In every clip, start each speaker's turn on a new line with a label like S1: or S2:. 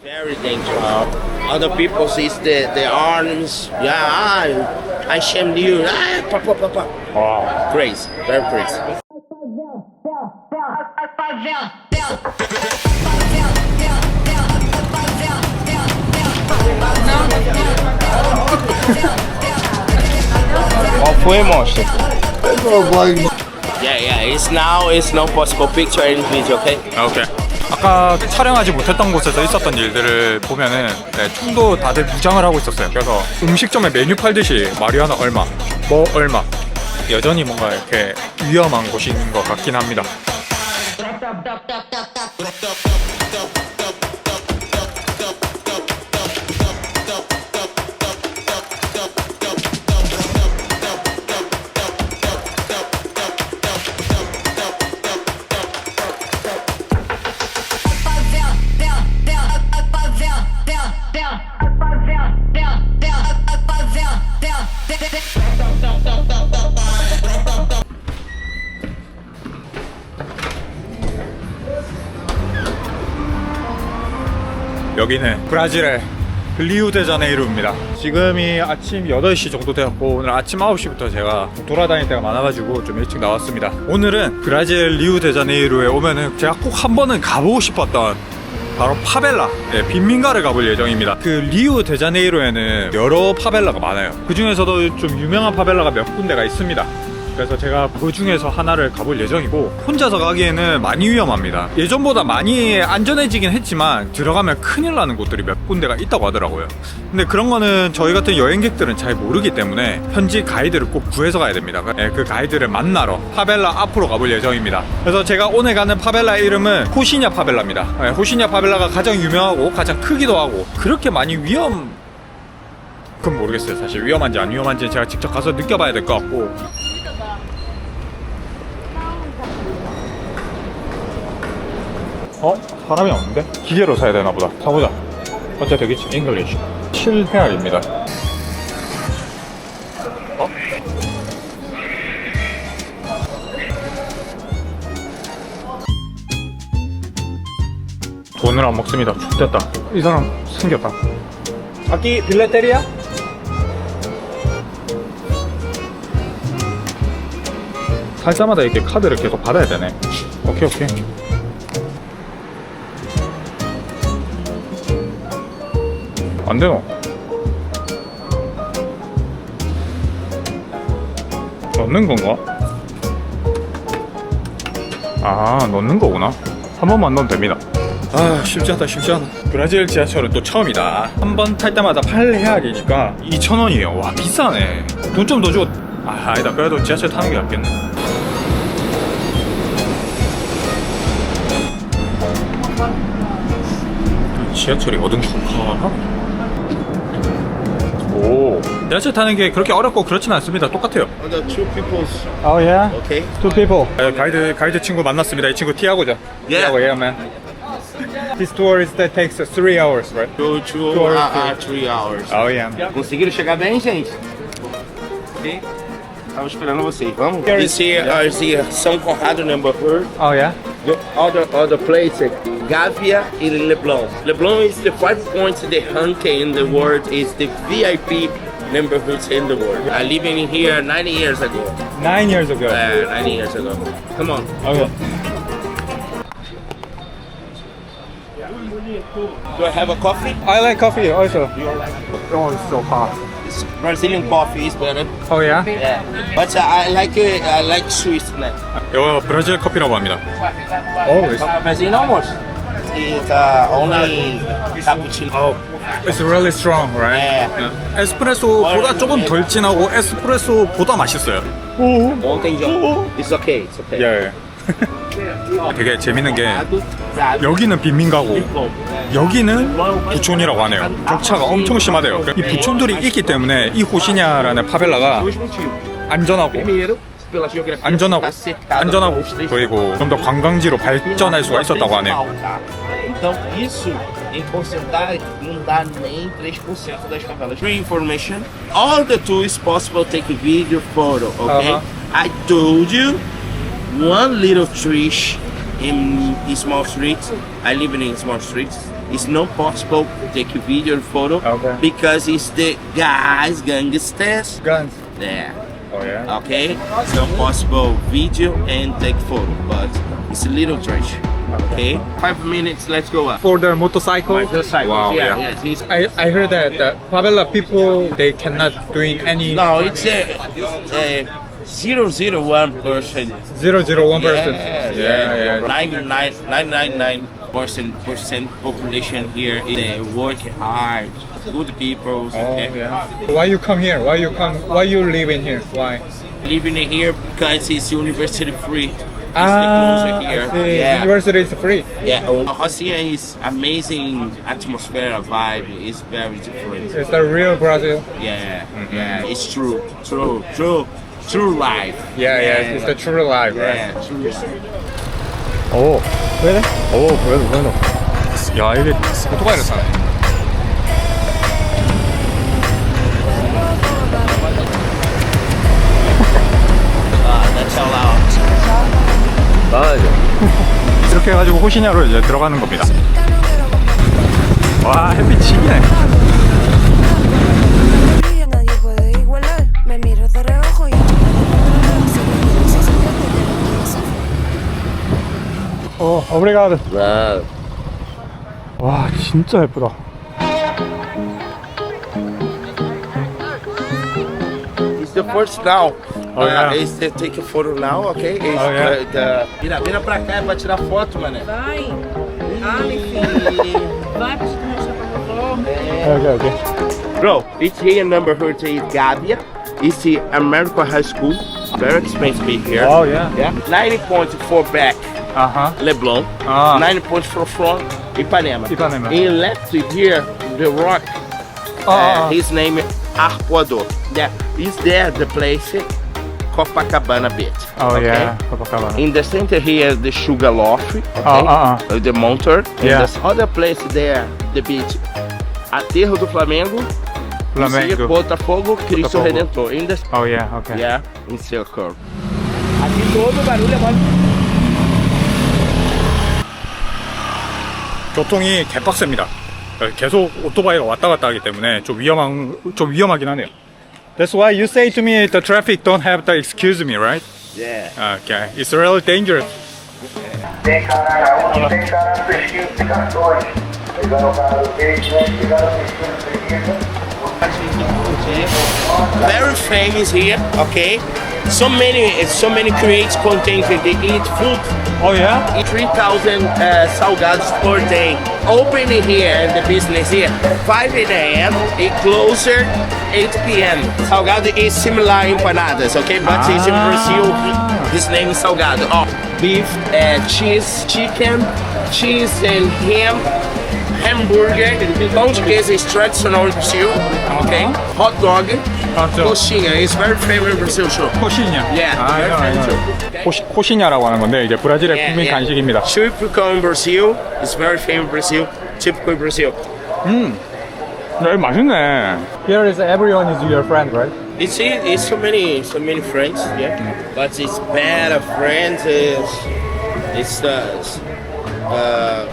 S1: Very dangerous. Other people sees the arms. Yeah, I shame you.
S2: 와.
S1: Crazy, very crazy.
S2: 어, 포에 monster.
S1: Yeah. It's no possible picture in video. Okay.
S2: 오케이. 아까 촬영하지 못했던 곳에서 있었던 일들을 보면은 총도 다들 무장을 하고 있었어요. 그래서 음식점에 메뉴 팔듯이 마리화나 얼마, 뭐 얼마. 여전히 뭔가 이렇게 위험한 곳인 것 같긴 합니다. 여기는 브라질의 리우데자네이루입니다. 지금이 아침 8시 정도 되었고 오늘 아침 9시부터 제가 돌아다닐 때가 많아가지고 좀 일찍 나왔습니다. 오늘은 브라질 리우데자네이루에 오면은 제가 꼭 한 번은 가보고 싶었던 바로 파벨라, 빈민가를 가볼 예정입니다. 그 리우데자네이루에는 여러 파벨라가 많아요. 그 중에서도 좀 유명한 파벨라가 몇 군데가 있습니다. 그래서 제가 그 중에서 하나를 가볼 예정이고 혼자서 가기에는 많이 위험합니다. 예전보다 많이 안전해지긴 했지만 들어가면 큰일 나는 곳들이 몇 군데가 있다고 하더라고요. 근데 그런 거는 저희 같은 여행객들은 잘 모르기 때문에 현지 가이드를 꼭 구해서 가야 됩니다. 그 가이드를 만나러 파벨라 앞으로 가볼 예정입니다. 그래서 제가 오늘 가는 파벨라의 이름은 호시냐 파벨라입니다. 호시냐 파벨라가 가장 유명하고 가장 크기도 하고 그렇게 많이 그건 모르겠어요. 사실 위험한지 안 위험한지 제가 직접 가서 느껴봐야 될 것 같고. 사람이 없는데? 기계로 사야 되나 보다. 사보자. 어째 되겠지? 잉글리시 7헤알입니다. 돈을 안 먹습니다. 죽됐다. 이 사람 생겼다. 아기 빌레테리아? 살 때마다 이렇게 카드를 계속 받아야 되네. 오케이. 안 되노? 넣는 건가? 아, 넣는 거구나. 한 번만 넣으면 됩니다. 아, 쉽지 않다. 브라질 지하철은 또 처음이다. 한 번 탈 때마다 8헤알이니까 2,000원이에요. 와, 비싸네. 돈 좀 더 주고. 아니다. 그래도 지하철 타는 게 낫겠네. 지하철이 어둠숙하나? 오, 지하철 타는 게 그렇게 어렵고 그렇진 않습니다. 똑같아요.
S1: The two people's.
S2: Oh yeah?
S1: Okay.
S2: Two people. 가이드 친구 만났습니다. 이 친구 티아고죠?
S1: Yeah.
S2: Tiago, yeah, man. This tour is that takes 3 hours, right?
S1: Two 3 hours.
S2: Oh yeah.
S1: Conseguiram chegar bem, gente? Sim. Tava esperando vocês. Vamos? This here is the São Conrado neighborhood.
S2: Oh yeah?
S1: The other place, Gávea and Leblon. Leblon is the 5 points the ranking in the world, is the VIP neighborhoods in the world. I lived in here 90 years ago.
S2: 9 years ago.
S1: 90 years ago. Come on.
S2: Okay.
S1: Do I have a coffee?
S2: I like coffee also.
S1: You like?
S2: Oh, it's so hot.
S1: It's Brazilian coffee is better.
S2: Oh yeah?
S1: Yeah. But I like sweetness.
S2: 이거 브라질 커피라고 합니다. Oh, it's,
S1: Brazilian almost. It's only cappuccino.
S2: oh, it's really strong, right?
S1: Yeah.
S2: 에스프레소보다 조금 덜 진하고 에스프레소보다 맛있어요.
S1: Ontem já. It's okay. It's okay.
S2: 예. 되게 재밌는 게 여기는 빈민가고 여기는 부촌이라고 하네요. 격차가 엄청 심하대요. 이 부촌들이 있기 때문에 이 호시냐라는 파벨라가 안전하고 그리고 좀 더 관광지로 발전할 수가 있었다고 하네요.
S1: Então isso em porcentagem não dá nem 3% das favelas. Free information. All the tools possible take video, photo. Okay. I told you. One little tree in small streets. I live in small streets. it's not possible to take a video and photo
S2: Okay.
S1: because it's the guys, gangsters.
S2: Guns.
S1: There.
S2: Oh yeah.
S1: Okay? It's not possible video and take photo, but it's a little trash. Okay? 5 minutes, let's go up.
S2: For the motorcycle.
S1: Motorcycles,
S2: Wow.
S1: yeah,
S2: Yeah.
S1: yes, it's-
S2: I heard that the favela people they cannot doing any.
S1: No, it's a 001%.
S2: 001%.
S1: Yeah. 99.999% population here is work hard, good people.
S2: Oh
S1: Okay?
S2: yeah. Why you come here? Why you come? Why you live in here? Why?
S1: Living here because it's university free. It's
S2: I
S1: the closer
S2: see.
S1: here. Yeah.
S2: University is free.
S1: Yeah, Rocinha is amazing atmosphere, vibe. It's very different.
S2: It's the real Brazil.
S1: Yeah, yeah, it's true life.
S2: Yeah. It's the true life, right?
S1: Yeah, true.
S2: 오, 왜? 오, 보여줘. 야, 이게 오토바이를 타네.
S1: That's all out.
S2: 이렇게 해가지고 호시냐로 이제 들어가는 겁니다. 와, 햇빛 지기네.
S3: Nadie puede igualar, me miro de reojo y
S2: 오브리가드.
S1: Wow.
S2: 와, 진짜 예쁘다.
S1: It's the first now.
S2: Oh, yeah.
S1: It's the take a photo now, okay? It's
S2: Oh, yeah.
S1: Vira pra cá pra tirar foto, mané.
S4: Vai. Ah, meu filho. Vai pra te mostrar pra vovó.
S2: 오케이.
S1: Bro, it's here number 30 is Gavia. It's the American High School. Very expensive here.
S2: 오, 예.
S1: Yeah. 90 points for back,
S2: 아하.
S1: Leblon.
S2: Ah.
S1: 90 points for front, Ipanema.
S2: Ipanema.
S1: In left here, the rock. His name is Arpoador. Yeah, is there the place Copacabana Beach.
S2: 오,
S1: okay?
S2: 예. 코파카바나.
S1: In the center here, the Sugarloaf, okay? The mountain.
S2: Yeah.
S1: And this other place there, the beach. Aterro do Flamengo.
S2: Flamengo.
S1: Botafogo, Cristo
S2: Botafogo.
S1: Redentor. In the
S2: 오, 예. 오케이.
S1: yeah, in circle. Aqui todo o barulho é mole.
S2: 교통이 개빡셉니다. 계속 오토바이가 왔다 갔다 하기 때문에 좀 위험하긴 하네요. That's why you say to me the traffic don't have the excuse me, right?
S1: Yeah.
S2: Okay, it's really dangerous.
S5: Tem cara 1, tem cara peixinho, tem cara 2. Pegaram o cara do peixe, pegaram o peixinho,
S1: Very famous here, okay? So many create content. They eat food.
S2: Oh yeah?
S1: Eat 3,000 salgados per day. Open here in the business here. 5 a.m. It closer 8 p.m. Salgado is similar empanadas, okay? But it's in Brazil. His name is salgado. Oh, beef, cheese, chicken, cheese and ham. Hamburger, pão de queijo is traditional in Brazil, okay? Hot dog, coxinha is very famous in Brazil too.
S2: 코시냐?
S1: Yeah, very famous too.
S2: 코시냐라고 하는 건데 이제 브라질의 국민 간식입니다.
S1: Typical in Brazil, it's very famous in Brazil. Typical in Brazil.
S2: 네, 맛있네. Here is everyone is your friend, right?
S1: It's so many friends, yeah. But it's better friends.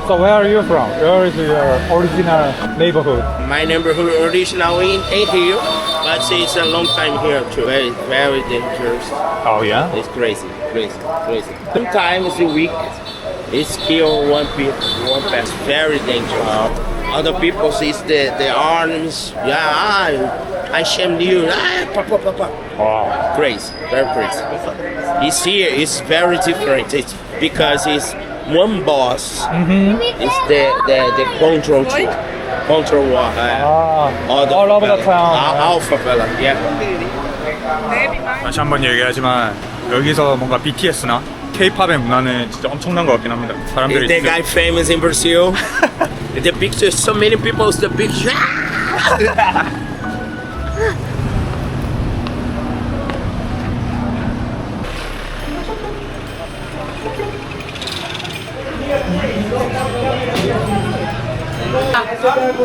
S2: So where are you from? Where is your original neighborhood?
S1: My neighborhood original in Rio, but it's a long time here too. Very dangerous.
S2: Oh yeah?
S1: It's crazy. Sometimes a week, it's kill one person. Very dangerous. Other people see the arms. Yeah, I shame you.
S2: Wow.
S1: Crazy, very crazy. It's here. It's very different. It's because it's one boss. It's the control tool. Control
S2: all over the town.
S1: Alpha fella. Yeah.
S2: 다시 한번 얘기하지만 여기서 뭔가 BTS나 K-팝의 문화는 진짜 엄청난 것 같긴 합니다.
S1: Is
S2: 사람들이
S1: that guy famous in Brazil? The picture, so many people. The picture.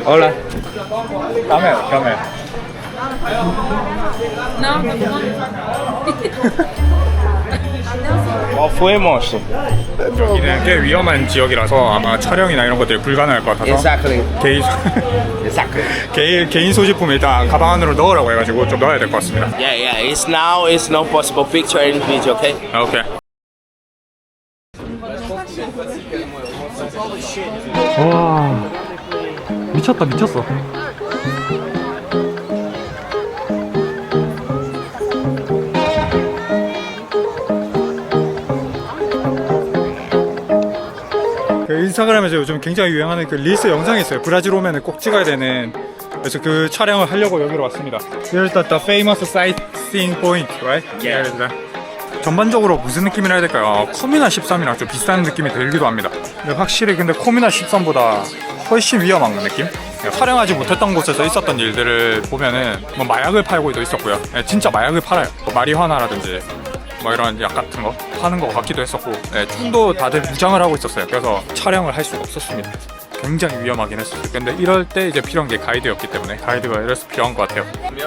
S2: Hola. Come.
S4: Não, tá bom.
S1: Qual foi, monstro?
S2: 여기는 꽤 위험한 지역이라서 아마 촬영이나 이런 것들이 불가능할 것 같아서
S1: Exactly.
S2: 개인
S1: Exactly.
S2: 개인 소지품 일단 가방 안으로 넣으라고 해가지고 좀 넣어야 될 것 같습니다.
S1: Yeah. It's now. It's no possible picture and video. Okay.
S2: 오케이. 와 미쳤다 미쳤어. 그 인스타그램에서 요즘 굉장히 유행하는 그 릴스 영상이 있어요. 브라질 오면은 꼭 찍어야 되는. 그래서 그 촬영을 하려고 여기로 왔습니다. Here's the famous sightseeing point, right?
S1: Yeah.
S2: 전반적으로 무슨 느낌이라 해야 될까요? 코미나 13이랑 좀 비슷한 느낌이 들기도 합니다. 근데 확실히 근데 코미나 13보다 훨씬 위험한 느낌? 촬영하지 못했던 곳에서 있었던 일들을 보면은 뭐 마약을 팔고도 있었고요. 진짜 마약을 팔아요. 뭐 마리화나라든지 뭐 이런 약 같은 거 파는 거 같기도 했었고, 총도 다들 무장을 하고 있었어요. 그래서 촬영을 할 수가 없었습니다. 굉장히 위험하긴 했었어요. 근데 이럴 때 이제 필요한 게 가이드였기 때문에 가이드가 이래서 필요한 것 같아요.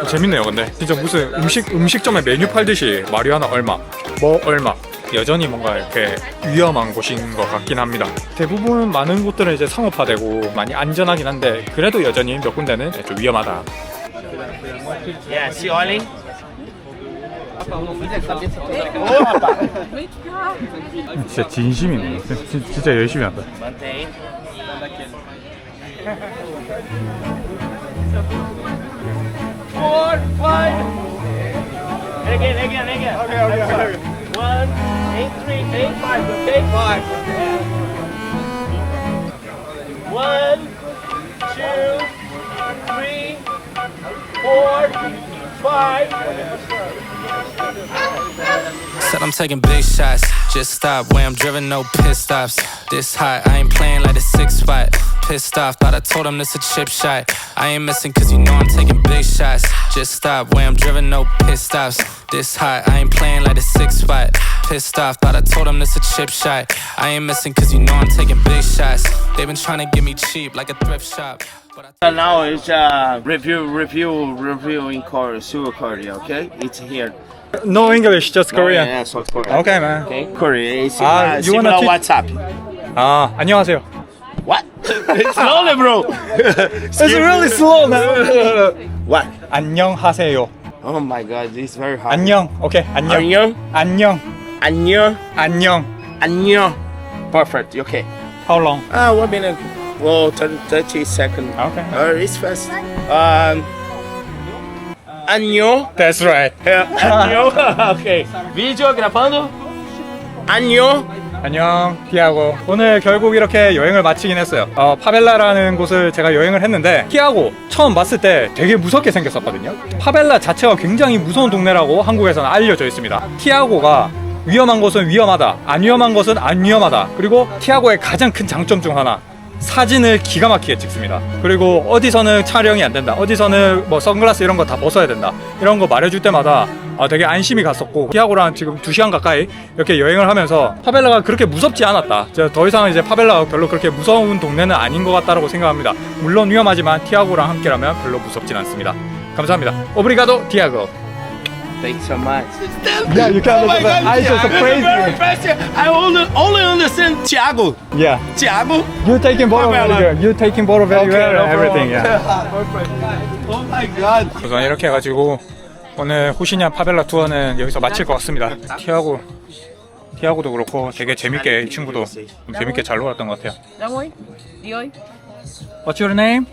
S2: 재밌네요. 근데 진짜 무슨 음식점에 메뉴 팔듯이 마리화나 얼마, 뭐 얼마, 여전히 뭔가 이렇게 위험한 곳인 것 같긴 합니다. 대부분 많은 곳들은 이제 상업화되고 많이 안전하긴 한데 그래도 여전히 몇 군데는 좀 위험하다.
S1: Yeah. See, olhem.
S2: 진짜 진심이네. 진짜 열심히 한다.
S1: Mantém. Four, five. Again. Okay. 1, 8, 3, 8, 5. Okay. 5. 1, 2, 3, 4, 5.
S6: Said I'm taking big shots, just stop where I'm driven, no pit stops. This hot, I ain't playing like a 6 spot. Pissed off, thought I told him this a chip shot. I ain't missing cause you know I'm taking big shots. Just stop where I'm driven, no pit stops. This hot, I ain't playing like a 6 spot. Pissed off, thought I told him this a chip shot. I ain't missing cause you know I'm taking big shots. They been trying to get me cheap like a thrift shop.
S1: So now it's review in Korea, okay? It's here.
S2: No English, just Korean.
S1: Yeah, so it's Korean.
S2: Okay, man.
S1: Okay, Korea. It's
S2: you
S1: similar
S2: wanna
S1: WhatsApp.
S2: 아, 안녕하세요.
S1: What? Slowly, bro.
S2: It's really slow, man.
S1: What?
S2: 안녕하세요.
S1: Oh my God, this is very hard.
S2: 안녕. Okay, 안녕.
S1: 안녕.
S2: 안녕.
S1: 안녕.
S2: 안녕.
S1: 안녕. Perfect. Okay.
S2: How long?
S1: 1 minute. Well, 30 seconds.
S2: Okay.
S1: It's fast. Anyo.
S2: That's right.
S1: Anyo. Okay. Vídeo gravando. Anyo.
S2: 안녕, 티아고. 오늘 결국 이렇게 여행을 마치긴 했어요. 파벨라라는 곳을 제가 여행을 했는데 티아고 처음 봤을 때 되게 무섭게 생겼었거든요. 파벨라 자체가 굉장히 무서운 동네라고 한국에서는 알려져 있습니다. 티아고가 위험한 곳은 위험하다, 안 위험한 것은 안 위험하다. 그리고 티아고의 가장 큰 장점 중 하나, 사진을 기가 막히게 찍습니다. 그리고 어디서는 촬영이 안 된다, 어디서는 뭐 선글라스 이런 거 다 벗어야 된다, 이런 거 말해줄 때마다 되게 안심이 갔었고, 티아고랑 지금 2시간 가까이 이렇게 여행을 하면서 파벨라가 그렇게 무섭지 않았다. 더 이상 이제 파벨라가 별로 그렇게 무서운 동네는 아닌 것 같다라고 생각합니다. 물론 위험하지만 티아고랑 함께라면 별로 무섭진 않습니다. 감사합니다. 오브리가도 티아고.
S1: Thanks so much.
S2: Yeah, you can.
S1: Oh my God,
S2: I just
S1: very,
S2: praise
S1: very
S2: you.
S1: fast. I only understand Thiago.
S2: Yeah.
S1: Thiago.
S2: You taking photo very well. You taking photo very well and everything. Yeah.
S1: Oh my God.
S2: 우선 이렇게 해가지고 오늘 호시냐 파벨라 투어는 여기서 마칠 것 같습니다. 티아고도 그렇고 되게 재밌게 이 친구도 재밌게 잘 놀았던 것 같아요.
S4: Amor, de hoy,
S2: What's your name?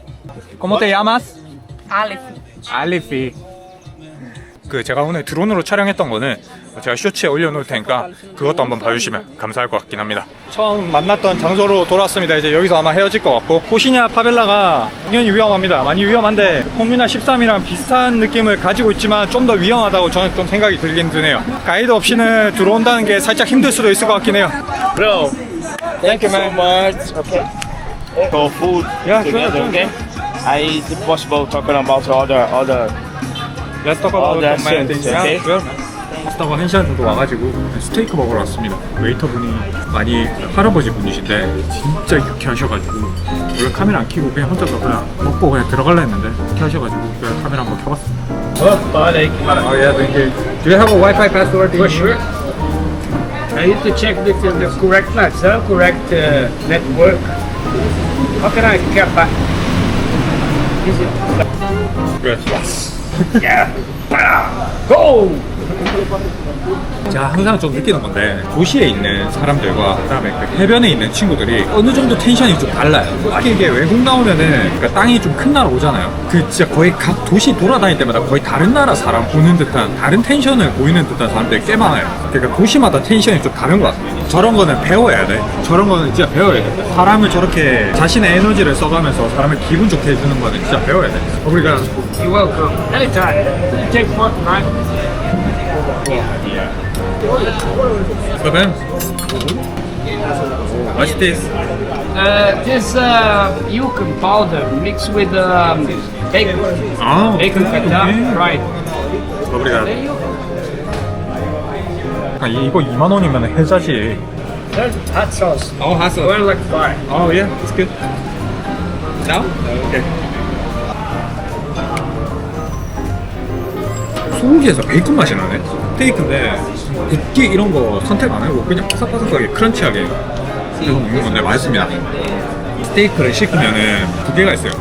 S2: ¿Cómo te llamas?
S4: Aleph.
S2: 알리피. 그 제가 오늘 드론으로 촬영했던 거는 제가 쇼츠에 올려놓을 테니까 그것도 한번 봐주시면 감사할 것 같긴 합니다. 처음 만났던 장소로 돌아왔습니다. 이제 여기서 아마 헤어질 것 같고, 호시냐 파벨라가 당연히 위험합니다. 많이 위험한데 코미나 13이랑 비슷한 느낌을 가지고 있지만 좀 더 위험하다고 저는 좀 생각이 들긴 드네요. 가이드 없이는 들어온다는 게 살짝 힘들 수도 있을 것 같긴 해요.
S1: Bro,
S2: Thank you,
S1: so
S2: man.
S1: much. Okay. For food
S2: Yeah,
S1: together,
S2: sure.
S1: okay? Is it possible talking about other?
S2: Let's talk about
S1: that's
S2: many
S1: it,
S2: things.
S1: okay?
S2: Yeah, sure. 하다가 1시간 정도 와가지고 스테이크 먹으러 왔습니다. 웨이터분이 많이 할아버지 분이신데 진짜 유쾌하셔가지고 원래 카메라 안 켜고 그냥 혼자서 그냥 먹고 그냥 들어갈라 했는데 유쾌하셔가지고 그냥 카메라 한번 켜봤습니다. Oh yeah, thank you. Do you have a Wi-Fi password? Sure.
S7: I need to check the correctness, correct network. How can I get back? Is it?
S2: Yes.
S7: Yeah. Go!
S2: 제가 항상 좀 느끼는 건데 도시에 있는 사람들과 그다음에 그 해변에 있는 친구들이 어느 정도 텐션이 좀 달라요. 특히 이게 외국 나오면은 그러니까 땅이 좀 큰 나라 오잖아요. 그 진짜 거의 각 도시 돌아다닐 때마다 거의 다른 나라 사람 보는 듯한 다른 텐션을 보이는 듯한 사람들이 꽤 많아요. 그러니까 도시마다 텐션이 좀 다른 것 같아요. 저런 거는 배워야 돼. 저런 거는 진짜 배워야 돼. 사람을 저렇게 자신의 에너지를 써가면서 사람을 기분 좋게 해주는 거는 진짜 배워야 돼. 우리가
S7: You're welcome. Anytime. You take one, right?
S2: So then, what's this?
S7: This yukon powder mixed with bacon.
S2: 아,
S7: Bacon feta, right?
S2: 우리가 이거 2만 원이면 해자지.
S7: There's hot sauce.
S2: Oh, hot sauce.
S7: Well, like fire.
S2: Oh, yeah, it's good. Now? Okay. 소고기에서 베이컨 맛이 나네. 스테이크인데 굽기 이런 거 선택 안 하고 그냥 바삭바삭하게 크런치하게 이거 먹는 건데 맛있습니다. 스테이크를 시키면은 두 개가 있어요.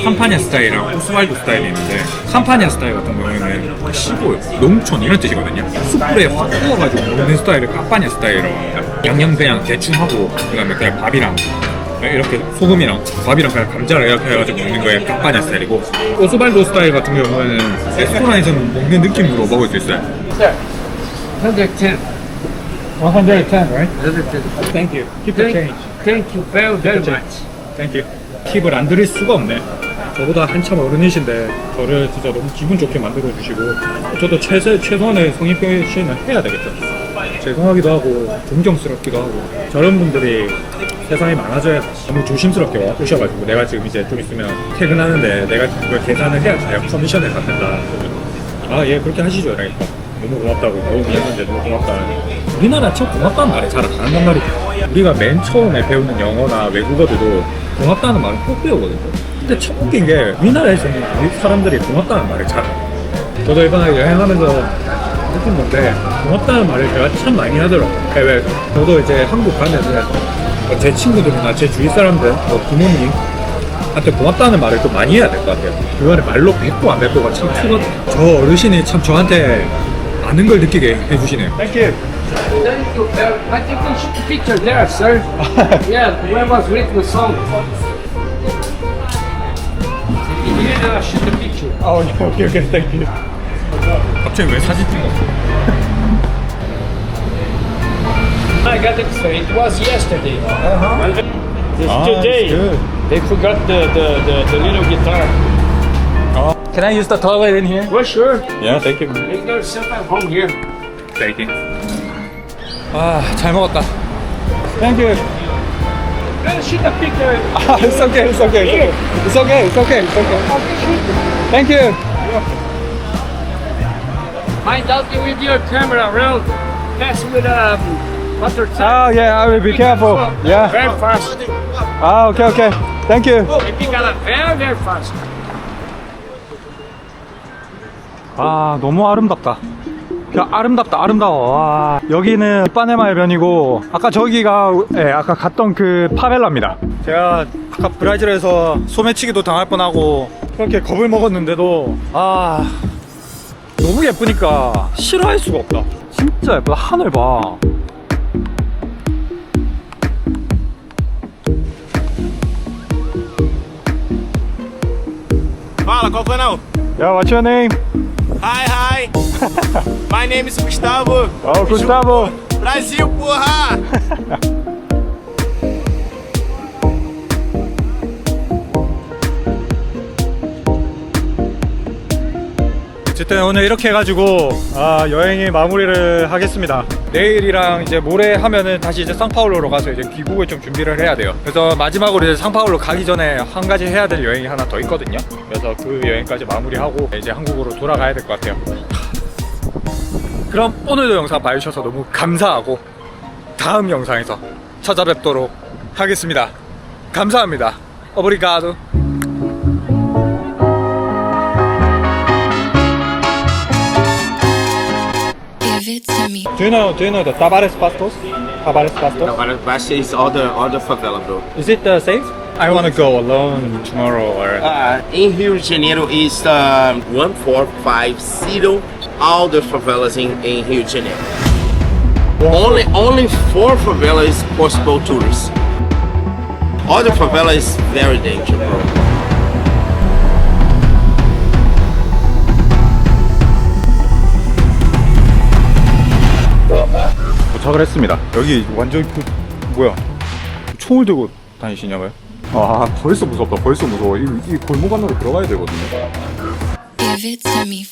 S2: 캄파냐 스타일이랑 오스왈드 스타일이 있는데 캄파냐 스타일 같은 경우에는 시골, 농촌 이런 뜻이거든요. 숯불에 확 구워가지고 먹는 스타일을 캄파냐 스타일이라고 합니다. 양념 그냥 대충 하고 그다음에 그냥 밥이랑 이렇게 소금이랑 밥이랑 그냥 감자를 이렇게 해가지고 먹는 거에 캄파냐 스타일이고 오스발도 스타일 같은 경우에는 레스토랑에서 먹는 느낌으로 먹을 수 있어요.
S7: Sir, 110.
S2: 110, right?
S7: 110.
S2: Thank you. Keep the change.
S7: Thank you very, very much.
S2: Thank you. 팁을 안 드릴 수가 없네. 저보다 한참 어른이신데 저를 진짜 너무 기분 좋게 만들어 주시고 저도 최소한의 성의 표시는 해야 되겠죠. 죄송하기도 하고 존경스럽기도 하고 저런 분들이 세상에 많아져야 너무 조심스럽게 오셔가지고 내가 지금 이제 좀 있으면 퇴근하는데 내가 그걸 계산을 해야 돼요. 커미션을 받는다. 아, 예, 그렇게 하시죠. 그러니까 너무 고맙다고, 너무 미안한데 너무 고맙다. 우리나라 참 고맙다는 말이 잘 안 한단 말이죠. 우리가 맨 처음에 배우는 영어나 외국어들도 고맙다는 말을 꼭 배우거든요. 근데 참 웃긴 게 우리나라에서는 우리 사람들이 고맙다는 말을 잘 안 해요. 저도 이번에 여행하면서 느낀 건데 고맙다는 말을 제가 참 많이 하더라고요. 해외에서. 저도 이제 한국 가면은 제 친구들이나 제 주위 사람들, 부모님한테 고맙다는 말을 좀 많이 해야 될 것 같아요. 그거를 말로 뱉고 안 뱉고가 참 크거든요. 저 어르신이 참 저한테 아는 걸 느끼게 해주시네요. Thank you.
S7: Thank you. I think we should picture there, sir. Yeah, where was written the song? You need to shoot the picture.
S2: Oh, okay, okay, thank you. 갑자기 왜 사진 찍어?
S7: I got it, sir. It was yesterday. This
S2: Ah,
S7: today.
S2: it's good.
S7: They forgot the little guitar.
S2: Can I use the toilet in here?
S7: Well, sure.
S2: Yeah, thank you.
S7: Make yourself at home here.
S2: Thank you. 아, 잘 먹었다. Thank you.
S7: Shoot the picture.
S2: It's okay, it's okay, it's okay. It's okay, it's okay, it's okay. Thank you.
S7: Mind helping with your camera around. Pass with water tank.
S2: Oh yeah, I will be careful. Yeah.
S7: Very fast.
S2: Ah, okay, okay. Thank you.
S7: If you gotta very, very fast.
S2: 아, 너무 아름답다. 야, 아름답다, 아름다워. 와, 여기는 이빠네마 해변이고 아까 저기가 아까 갔던 그 파벨라입니다. 제가 아까 브라질에서 소매치기도 당할 뻔하고 그렇게 겁을 먹었는데도 너무 예쁘니까 싫어할 수가 없다. 진짜 예쁘다. 하늘 봐.
S8: Fala, qual que é não?
S2: Yeah, what's your name?
S8: Hi, hi. My name is Gustavo.
S2: Oh, Gustavo.
S8: Brasil, porra!
S2: 어쨌든 오늘 이렇게 해가지고 여행이 마무리를 하겠습니다. 내일이랑 이제 모레 하면은 다시 이제 상파울로로 가서 이제 귀국을 좀 준비를 해야 돼요. 그래서 마지막으로 이제 상파울로 가기 전에 한 가지 해야 될 여행이 하나 더 있거든요. 그래서 그 여행까지 마무리하고 이제 한국으로 돌아가야 될 것 같아요. 그럼 오늘도 영상 봐주셔서 너무 감사하고 다음 영상에서 찾아뵙도록 하겠습니다. 감사합니다. 오브리가도.
S9: Give it to me.
S2: Do you know the Tavares Pastos? Tavares Pastos?
S1: Baixa is all the favela, bro.
S2: Is it safe? I want to go alone tomorrow or...
S1: In Rio de Janeiro is 1450, all the favelas in Rio de Janeiro. Only 4 favelas is possible tourists. All the favela is very dangerous, bro.
S2: 도착을 했습니다. 여기 완전 뭐야? 총을 들고 다니시냐고요? 아 벌써 무섭다. 벌써 무서워. 이 골목 안으로 들어가야 되거든요.
S9: Give it to me.